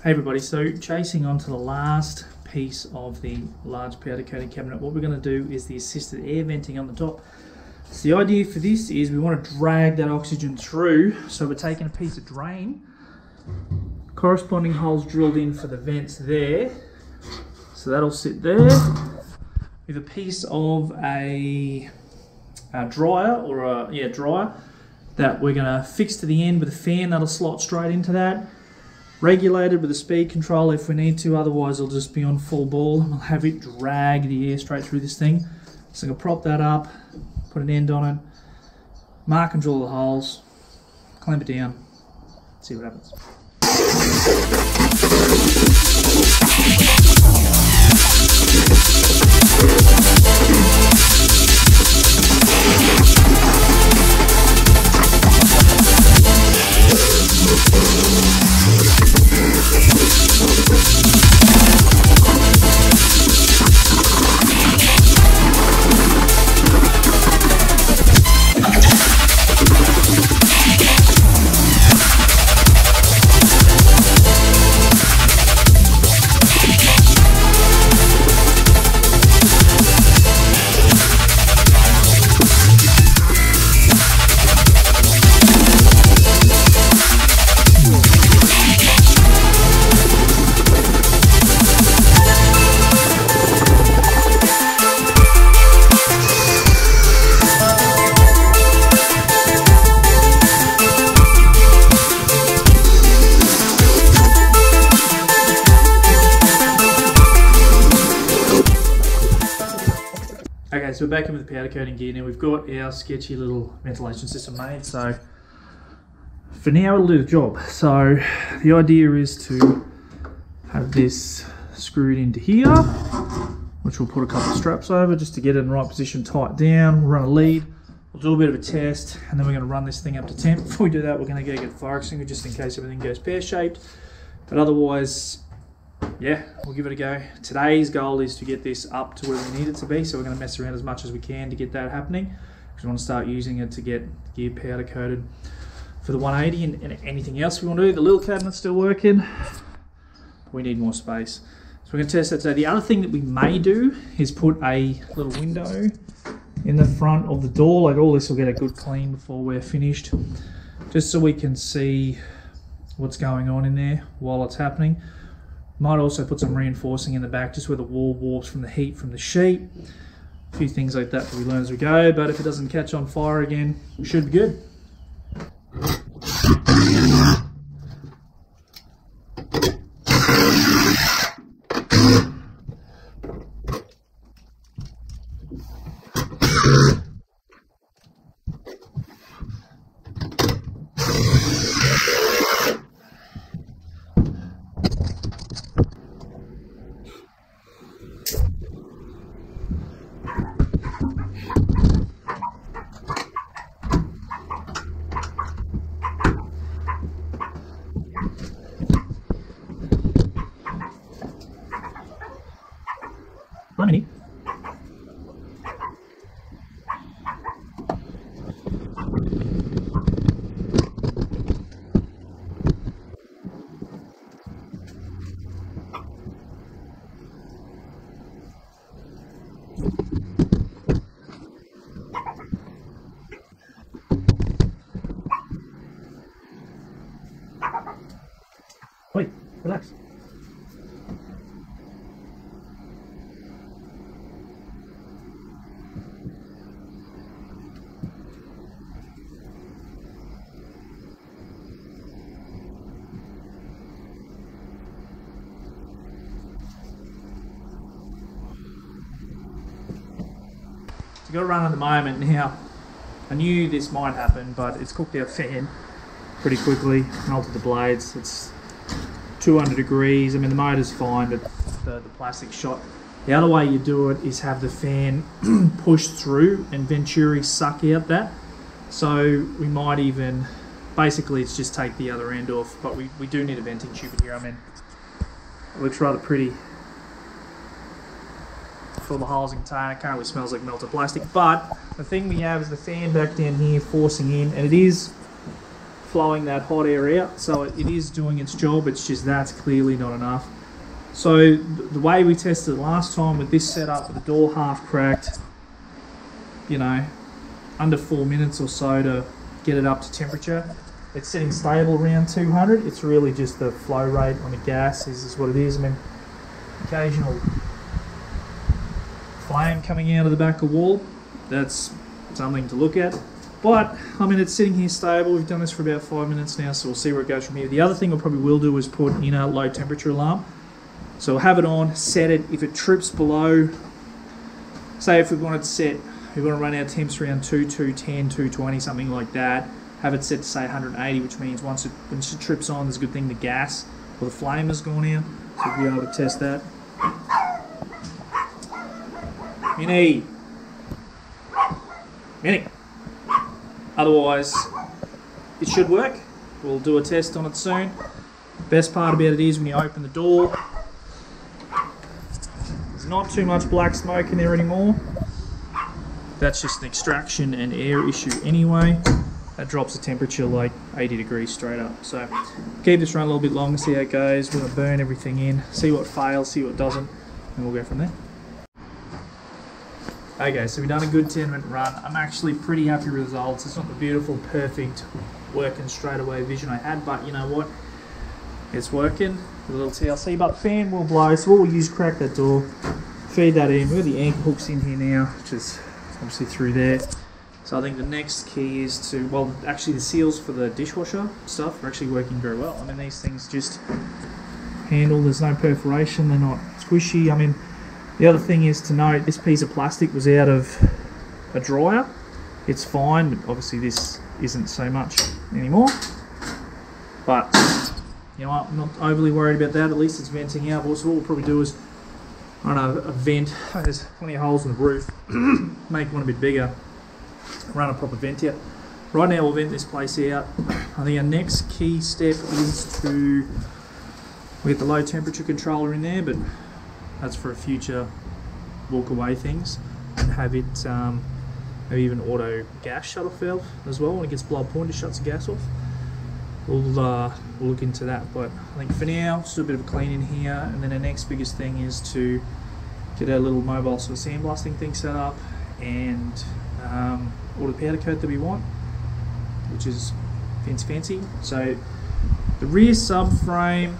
Hey everybody, so chasing on to the last piece of the large powder coating cabinet, what we're going to do is the assisted air venting on the top. So the idea for this is we want to drag that oxygen through, so we're taking a piece of drain, corresponding holes drilled in for the vents there, so that'll sit there, with a piece of a dryer, or a dryer, that we're going to fix to the end with a fan that'll slot straight into that. Regulated with a speed control if we need to, otherwise it'll just be on full ball and we'll have it drag the air straight through this thing. So I'm going to prop that up, put an end on it, mark and drill the holes, clamp it down, see what happens. Okay, so we're back in with the powder coating gear. Now we've got our sketchy little ventilation system made, so for now it'll do the job. So the idea is to have this screwed into here, which we'll put a couple of straps over just to get it in the right position, tight down. We'll run a lead, we'll do a bit of a test, and then we're going to run this thing up to temp. Before we do that, we're going to go get the fire extinguisher just in case everything goes pear-shaped, but otherwise, yeah, we'll give it a go. Today's goal is to get this up to where we need it to be, so we're going to mess around as much as we can to get that happening, because we want to start using it to get gear powder coated for the 180 and anything else we want to do. The little cabinet's still working. We need more space. So we're going to test that today. The other thing that we may do is put a little window in the front of the door. Like, all this will get a good clean before we're finished, just so we can see what's going on in there while it's happening. Might also put some reinforcing in the back, just where the wall warps from the heat from the sheet. A few things like that we learn as we go, but if it doesn't catch on fire again, we should be good. Lemony. Wait, relax. It's got to run at the moment. Now, I knew this might happen, but it's cooked our fan pretty quickly, melted the blades. It's 200 degrees. I mean, the motor's fine, but the plastic shot. The other way you do it is have the fan push through and venturi suck out that. So we might even, basically it's just take the other end off, but we do need a venting tube in here. I mean, it looks rather pretty. Fill the holes in container. Currently smells like melted plastic, but the thing we have is the fan back down here forcing in, and it is flowing that hot air out, so it is doing its job. It's just that's clearly not enough. So the way we tested it last time with this setup, with the door half cracked, you know, under 4 minutes or so to get it up to temperature. It's sitting stable around 200. It's really just the flow rate on the gas is what it is. I mean, occasional flame coming out of the back of the wall, that's something to look at. But, I mean, it's sitting here stable. We've done this for about 5 minutes now, so we'll see where it goes from here. The other thing we probably will do is put in a low temperature alarm. So we'll have it on, set it. If it trips below, say if we wanted to set, we want to run our temps around 210, 220, something like that. Have it set to say 180, which means when it trips on, there's a good thing the gas or the flame has gone out. So we'll be able to test that. Minnie. Otherwise, it should work. We'll do a test on it soon. Best part about it is when you open the door, there's not too much black smoke in there anymore. That's just an extraction and air issue anyway. That drops the temperature like 80 degrees straight up. So keep this run a little bit longer, see how it goes. We're going to burn everything in, see what fails, see what doesn't, and we'll go from there. Okay, so we've done a good 10-minute run. I'm actually pretty happy with the results. It's not the beautiful, perfect, working straight away vision I had, but you know what? It's working. A little TLC, but fan will blow, so what we'll use, crack that door, feed that in. We've got the anchor hooks in here now, which is obviously through there. So I think the next key is to, well, actually the seals for the dishwasher stuff are actually working very well. I mean, these things just handle, there's no perforation, they're not squishy. I mean, the other thing is to note, this piece of plastic was out of a dryer. It's fine, but obviously this isn't so much anymore. But, you know what, I'm not overly worried about that, at least it's venting out. Also, what we'll probably do is run a vent. There's plenty of holes in the roof. Make one a bit bigger. Run a proper vent out. Right now we'll vent this place out. I think our next key step is to, we get the low temperature controller in there, but that's for a future walk away things, and have it maybe even auto gas shut off valve as well. When it gets below a point, it shuts the gas off. We'll look into that, but I think for now, just do a bit of a clean in here, and then the next biggest thing is to get our little mobile sort of sandblasting thing set up, and all the powder coat that we want, which is fancy. So the rear subframe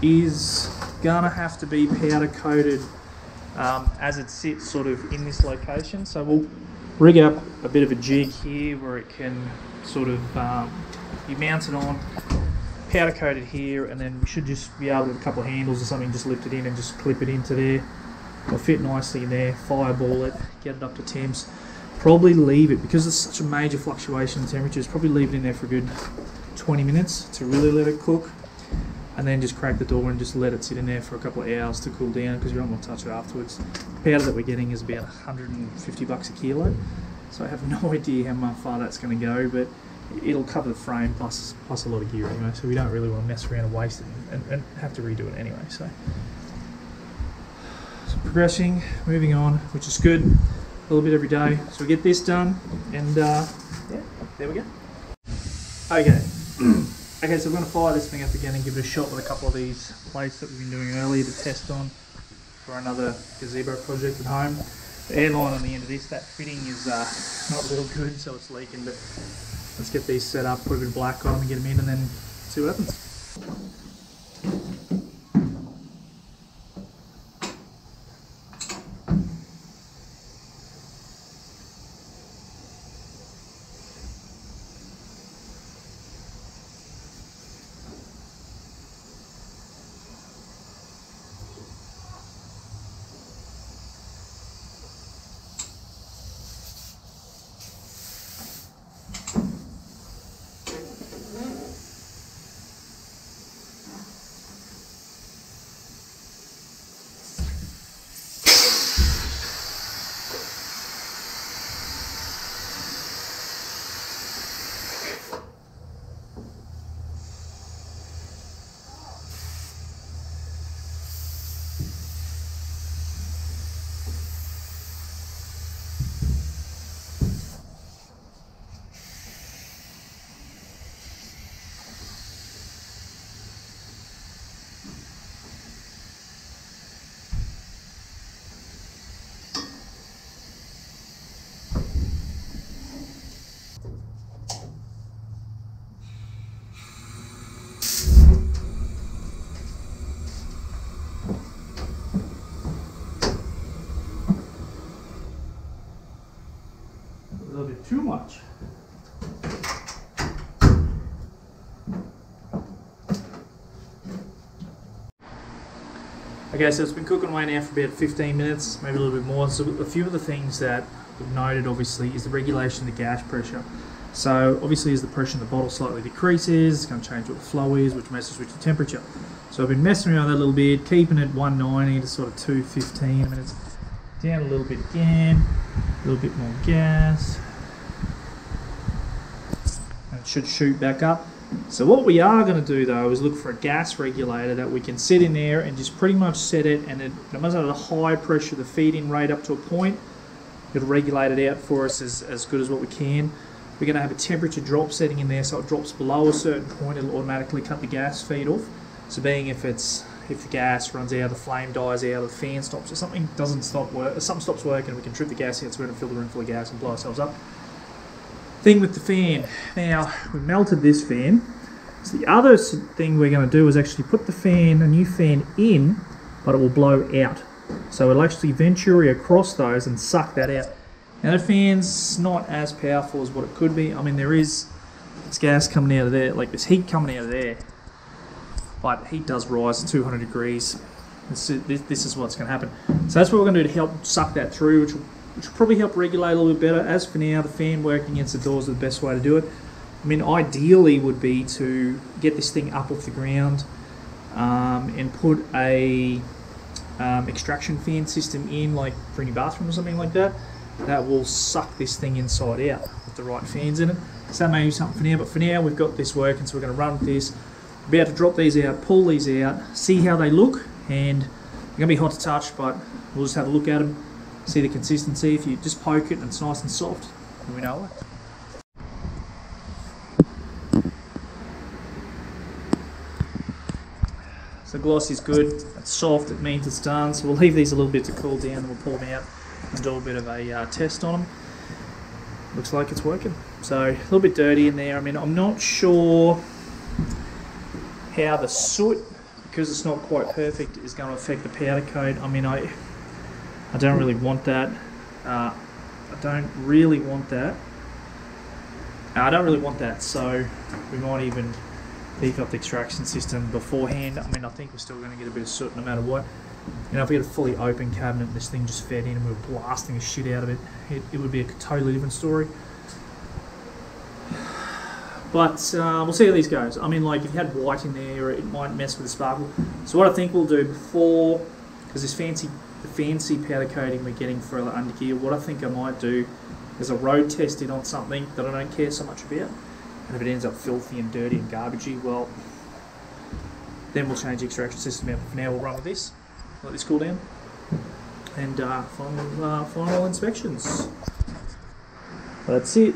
is gonna have to be powder coated as it sits sort of in this location. So we'll rig up a bit of a jig here where it can sort of be mounted on, powder coated here, and then we should just be able to, with a couple of handles or something, just lift it in and just clip it into there. It'll fit nicely in there, fireball it, get it up to temps. Probably leave it, because there's such a major fluctuation in temperatures, probably leave it in there for a good 20 minutes to really let it cook, and then just crack the door and just let it sit in there for a couple of hours to cool down, because you don't want to touch it afterwards. The powder that we're getting is about 150 bucks a kilo, so I have no idea how far that's going to go, but it'll cover the frame plus a lot of gear anyway, so we don't really want to mess around and waste it and have to redo it anyway. So progressing, moving on, which is good. A little bit every day. So we get this done, and yeah, there we go. Okay. Okay, so we're going to fire this thing up again and give it a shot with a couple of these plates that we've been doing earlier to test on for another gazebo project at home. The airline on the end of this, that fitting is not real good, so it's leaking, but let's get these set up, put a bit of black on them and get them in, and then see what happens. Okay, so it's been cooking away now for about 15 minutes, maybe a little bit more. So a few of the things that we've noted, obviously, is the regulation of the gas pressure. So obviously as the pressure in the bottle slightly decreases, it's going to change what the flow is, which messes with the temperature. So I've been messing around with that a little bit, keeping it 190 to sort of 215. I mean, it's down a little bit again, a little bit more gas. And it should shoot back up. So what we are going to do though is look for a gas regulator that we can sit in there and just pretty much set it, and it must have a high pressure, the feed-in rate up to a point. It'll regulate it out for us as good as what we can. We're going to have a temperature drop setting in there, so it drops below a certain point, it'll automatically cut the gas feed off. So being if the gas runs out, the flame dies out, or the fan stops, or something doesn't stop work, something stops working, we can trip the gas out, so we're going to fill the room full of gas and blow ourselves up. Thing with the fan. Now, we melted this fan. So the other thing we're going to do is actually put a new fan in, but it will blow out. So it'll actually venturi across those and suck that out. Now the fan's not as powerful as what it could be. I mean, this gas coming out of there, like this heat coming out of there, but heat does rise to 200 degrees. This is what's going to happen. So that's what we're going to do to help suck that through, which will probably help regulate a little bit better. As for now, the fan working against the doors is the best way to do it. I mean, ideally would be to get this thing up off the ground and put a extraction fan system in, like for any bathroom or something like that. That will suck this thing inside out with the right fans in it. So that may be something for now, but for now we've got this working, so we're going to run with this. We're about to drop these out, pull these out, see how they look, and they're going to be hot to touch, but we'll just have a look at them, see the consistency. If you just poke it and it's nice and soft, then we know it. So gloss is good, it's soft, it means it's done. So we'll leave these a little bit to cool down and we'll pull them out and do a bit of a test on them. Looks like it's working. So a little bit dirty in there. I mean, I'm not sure how the soot, because it's not quite perfect, is going to affect the powder coat. I mean, I don't really want that. I don't really want that. So we might even beef up the extraction system beforehand. I mean, I think we're still going to get a bit of soot no matter what. You know, if we had a fully open cabinet and this thing just fed in and we were blasting the shit out of it, it would be a totally different story. But we'll see how these goes. I mean, like, if you had white in there, it might mess with the sparkle. So what I think we'll do before, because this fancy powder coating we're getting for the undergear, what I think I might do is a road test it on something that I don't care so much about. And if it ends up filthy and dirty and garbagey, well, then we'll change the extraction system out. But for now, we'll run with this, let this cool down, and final inspections. That's it.